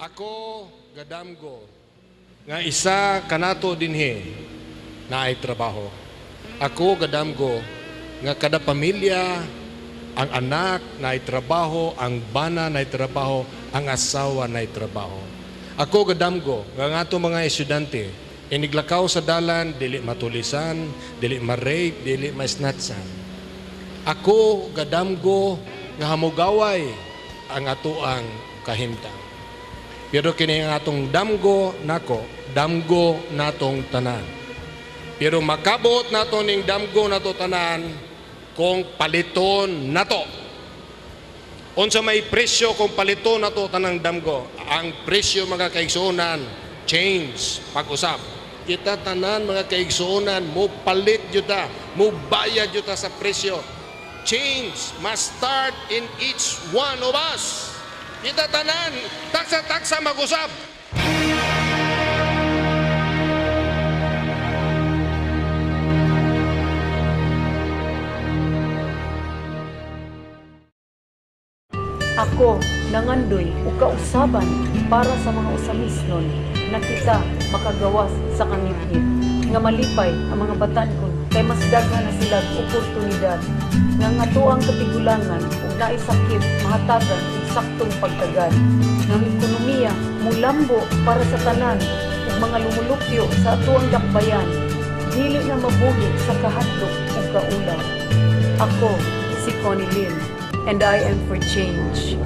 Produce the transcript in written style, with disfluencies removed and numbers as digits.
Ako gadamgo nga isa kanato dinhi na ay trabaho. Ako gadamgo nga kada pamilya, ang anak na ay trabaho, ang bana na ay trabaho, ang asawa na ay trabaho. Ako gadamgo nga ato mga estudyante iniglakaw sa dalan, dili matulisan, dili ma-rape, dili ma-snatchan. Ako gadamgo nga hamugaway ang atoang kahimtang. Pero kini ang atong damgo nako, damgo natong tanan. Pero makabot nato ning damgo nato tanan kung paliton nato. Unsa may presyo kung paliton nato tanang damgo? Ang presyo mga kaigsuonan, change, pag-usap. Kita tanan mga kaigsuonan, mo palit juta, mo bayad juta sa presyo. Change must start in each one of us. Kita tanan, taksa-taksa mag-usap. Ako nangandoy o kausaban para sa mga usamisnon na kita makagawas sa kangitngit nga malipay ang mga batan-on kay mas daghan na sila oportunidad nga ngatuang katigulangan ug naay sakit mahatagan og saktong pagtagad ng ekonomiya mulambo para sa tanan ug mga lumulupyo sa atuang dakbayan dili na mabuhi sa kahadlok ug kaulaw. Ako si Connie Lynn and I am for change.